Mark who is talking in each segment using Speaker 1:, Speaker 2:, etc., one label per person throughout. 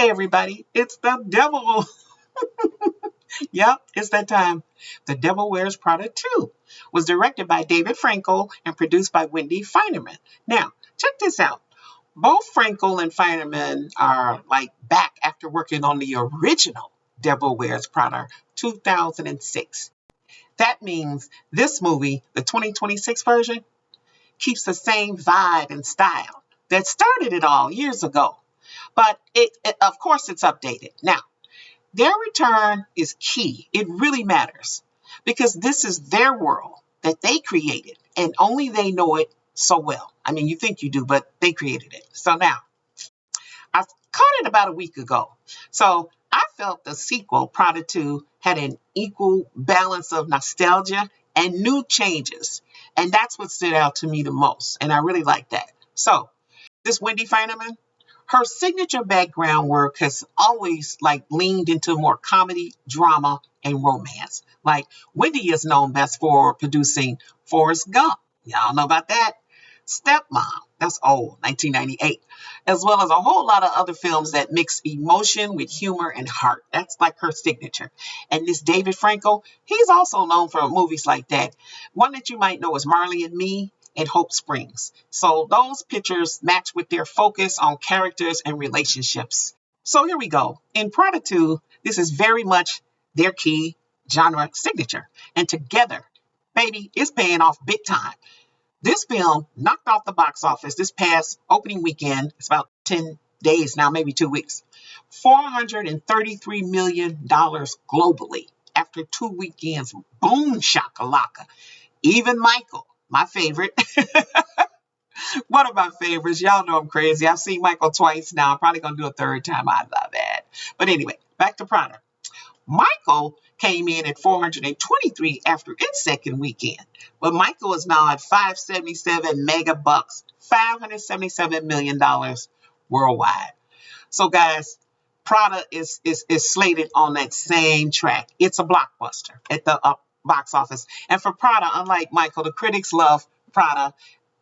Speaker 1: Hey everybody, it's the devil. Yep, it's that time. The Devil Wears Prada 2 was directed by David Frankel and produced by Wendy Feinerman. Now, check this out. Both Frankel and Feinerman are like back after working on the original Devil Wears Prada 2006. That means this movie, the 2026 version, keeps the same vibe and style that started it all years ago. But of course, it's updated. Now, their return is key. It really matters because this is their world that they created and only they know it so well. I mean, you think you do, but they created it. So now, I caught it about a week ago. So I felt the sequel, Prada 2, had an equal balance of nostalgia and new changes. And that's what stood out to me the most. And I really like that. So this Wendy Feinerman, her signature background work has always leaned into more comedy, drama, and romance. Like Wendy is known best for producing Forrest Gump. Y'all know about that? Stepmom, that's old, 1998. As well as a whole lot of other films that mix emotion with humor and heart. That's like her signature. And this David Frankel, he's also known for movies like that. One that you might know is Marley and Me and Hope Springs. So those pictures match with their focus on characters and relationships. So here we go. In Prada 2, this is very much their key genre signature. And together, baby, it's paying off big time. This film knocked off the box office this past opening weekend. It's about 10 days now, maybe 2 weeks. $433 million globally after 2 weekends. Boom shakalaka. Even Michael, my favorite. One of my favorites. Y'all know I'm crazy. I've seen Michael twice now. I'm probably going to do a third time. I love that. But anyway, back to Prada. Michael came in at 423 after its second weekend. But Michael is now at 577 mega bucks, $577 million worldwide. So guys, Prada is slated on that same track. It's a blockbuster at the box office. And for Prada, unlike Michael, the critics love Prada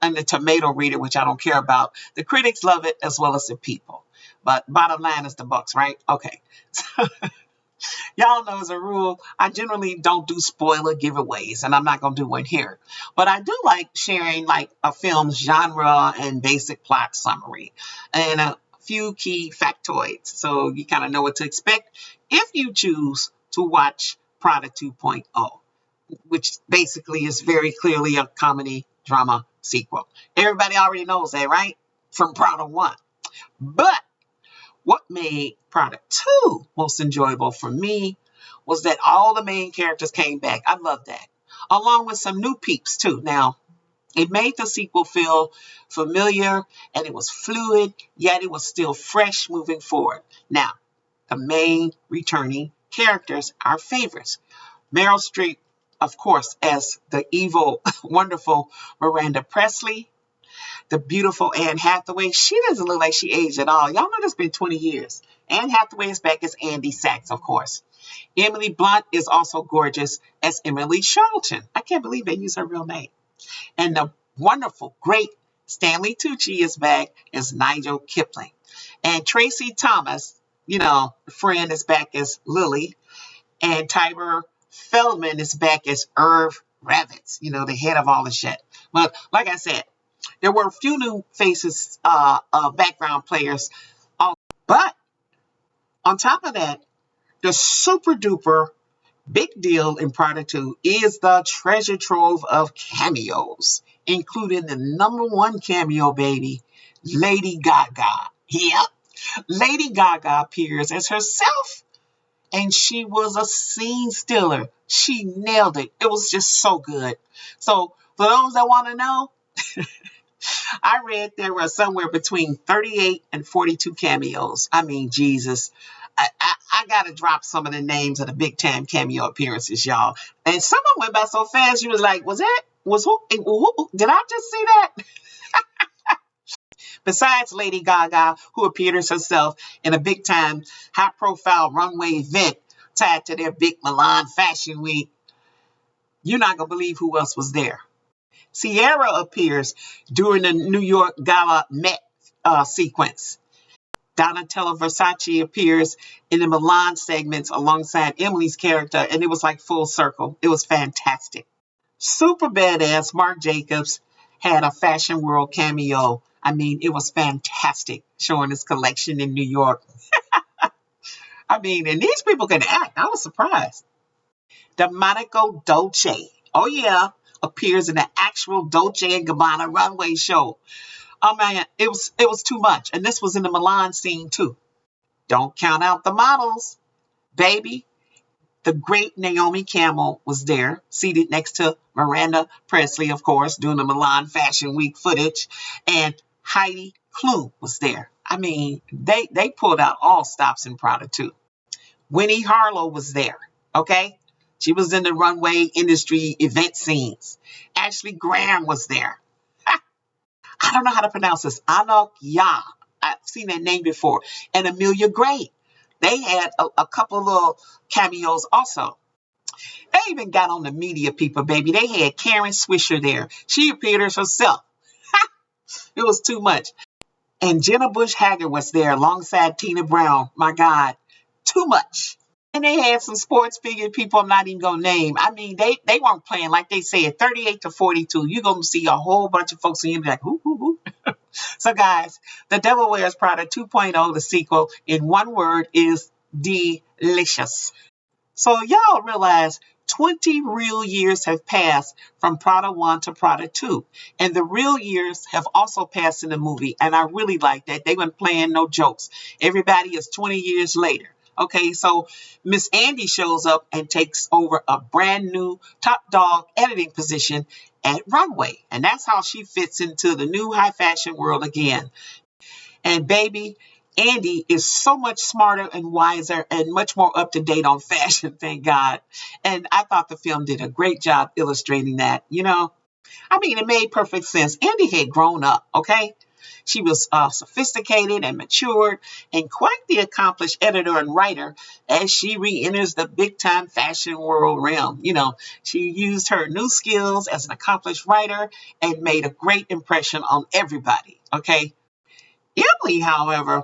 Speaker 1: and the tomato reader, which I don't care about. The critics love it as well as the people. But bottom line is the bucks, right? Okay. Y'all know as a rule, I generally don't do spoiler giveaways, and I'm not going to do one here. But I do like sharing a film's genre and basic plot summary and a few key factoids so you kind of know what to expect if you choose to watch Prada 2.0, which basically is very clearly a comedy drama sequel. Everybody already knows that, right? From Prada 1. But what made Prada 2 most enjoyable for me was that all the main characters came back. I love that. Along with some new peeps too. Now, it made the sequel feel familiar and it was fluid, yet it was still fresh moving forward. Now, the main returning characters are favorites. Meryl Streep, of course, as the evil, wonderful Miranda Presley. The beautiful Anne Hathaway. She doesn't look like she aged at all. Y'all know it's been 20 years. Anne Hathaway is back as Andy Sachs, of course. Emily Blunt is also gorgeous as Emily Charlton. I can't believe they use her real name. And the wonderful, great Stanley Tucci is back as Nigel Kipling. And Tracy Thomas, friend, is back as Lily. And Tiber Feldman is back as Irv Ravitz, the head of all the shit. But like I said, there were a few new faces, background players. But on top of that, the super duper big deal in Prada 2 is the treasure trove of cameos, including the number one cameo, baby, Lady Gaga. Yep, Lady Gaga appears as herself, and she was a scene stealer. She nailed it. It was just so good. So for those that want to know, I read there were somewhere between 38 and 42 cameos. I mean, Jesus. I got to drop some of the names of the big time cameo appearances, y'all. And some of them went by so fast, you was like, who? Did I just see that? Besides Lady Gaga, who appeared as herself in a big time, high profile runway event tied to their big Milan Fashion Week, you're not going to believe who else was there. Ciara appears during the New York Gala Met sequence. Donatella Versace appears in the Milan segments alongside Emily's character, and it was like full circle. It was fantastic. Super badass Marc Jacobs had a Fashion World cameo. I mean, it was fantastic, showing his collection in New York. I mean, and these people can act. I was surprised. The Monaco Dolce, oh yeah, appears in the actual Dolce & Gabbana runway show. Oh man, it was too much. And this was in the Milan scene too. Don't count out the models, baby. The great Naomi Campbell was there, seated next to Miranda Presley, of course, doing the Milan Fashion Week footage. And Heidi Klum was there. I mean, they pulled out all stops in Prada too. Winnie Harlow was there, okay? She was in the runway industry event scenes. Ashley Graham was there. I don't know how to pronounce this. Anok Ya. I've seen that name before. And Amelia Gray. They had a couple of little cameos also. They even got on the media people, baby. They had Karen Swisher there. She appeared as herself. It was too much. And Jenna Bush Hager was there alongside Tina Brown. My God, too much. And they had some sports figure people I'm not even going to name. I mean, they weren't playing, like they said, 38 to 42. You're going to see a whole bunch of folks and you'll be like, whoo, whoo, whoo. So, guys, The Devil Wears Prada 2.0, the sequel, in one word, is delicious. So, y'all realize 20 real years have passed from Prada 1 to Prada 2. And the real years have also passed in the movie. And I really like that. They weren't playing no jokes. Everybody is 20 years later. Okay, so Miss Andy shows up and takes over a brand new top dog editing position at Runway. And that's how she fits into the new high fashion world again. And baby, Andy is so much smarter and wiser and much more up to date on fashion, thank God. And I thought the film did a great job illustrating that, you know. I mean, it made perfect sense. Andy had grown up, okay? She was sophisticated and matured and quite the accomplished editor and writer as she re-enters the big-time fashion world realm. You know, she used her new skills as an accomplished writer and made a great impression on everybody, okay? Emily, however,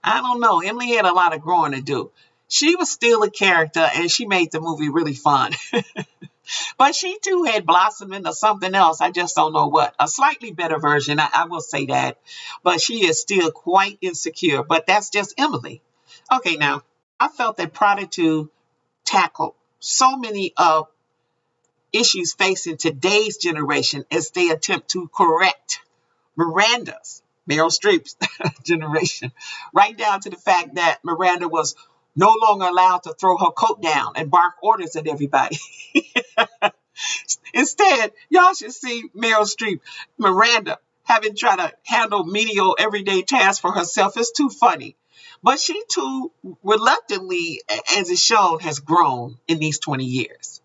Speaker 1: I don't know. Emily had a lot of growing to do. She was still a character and she made the movie really fun. But she too had blossomed into something else. I just don't know what. A slightly better version, I will say that. But she is still quite insecure. But that's just Emily. Okay, now, I felt that Prada 2 tackled so many issues facing today's generation as they attempt to correct Miranda's, Meryl Streep's generation. Right down to the fact that Miranda was no longer allowed to throw her coat down and bark orders at everybody. Instead, y'all should see Meryl Streep, Miranda, having tried to handle menial everyday tasks for herself. It's too funny. But she too, reluctantly, as it's shown, has grown in these 20 years.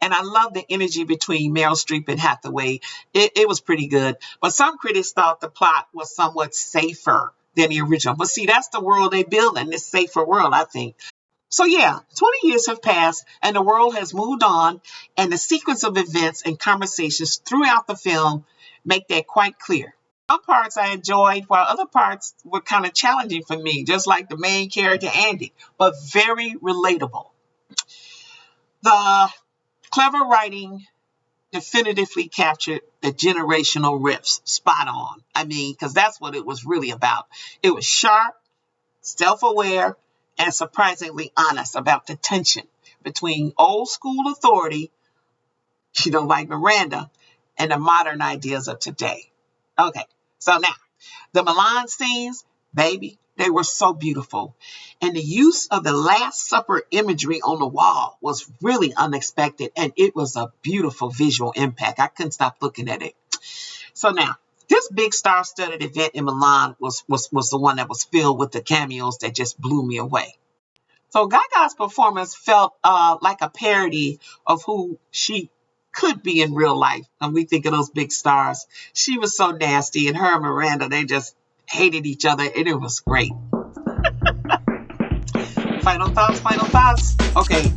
Speaker 1: And I love the energy between Meryl Streep and Hathaway. It was pretty good. But some critics thought the plot was somewhat safer than the original. But see, that's the world they build in, this safer world, I think. So yeah, 20 years have passed and the world has moved on, and the sequence of events and conversations throughout the film make that quite clear. Some parts I enjoyed, while other parts were kind of challenging for me, just like the main character, Andy, but very relatable. The clever writing definitively captured the generational rifts spot on. I mean, because that's what it was really about. It was sharp, self-aware, and surprisingly honest about the tension between old school authority, you know, like Miranda, and the modern ideas of today. Okay, so now, the Milan scenes, baby, they were so beautiful. And the use of the Last Supper imagery on the wall was really unexpected, and it was a beautiful visual impact. I couldn't stop looking at it. So now, this big star-studded event in Milan was the one that was filled with the cameos that just blew me away. So Gaga's performance felt like a parody of who she could be in real life. And we think of those big stars. She was so nasty, and her and Miranda, they just hated each other, and it was great. Final thoughts? Okay,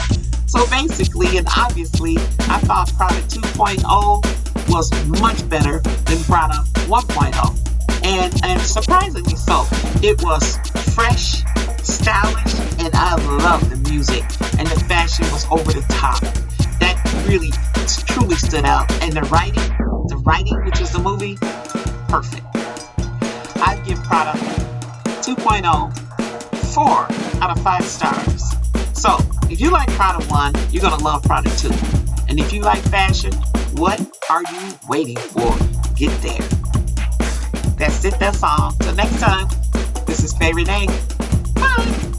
Speaker 1: so basically and obviously, I thought Prada 2.0 was much better than Prada 1.0. And surprisingly so, it was fresh, stylish, and I love the music. And the fashion was over the top. That really truly stood out. And the writing, which is the movie, perfect. I'd give Prada 2.0, 4 out of 5 stars. So, if you like Prada 1, you're going to love Prada 2. And if you like fashion, what are you waiting for? Get there. That's it, that's all. Till next time, this is Faye Renee. Bye.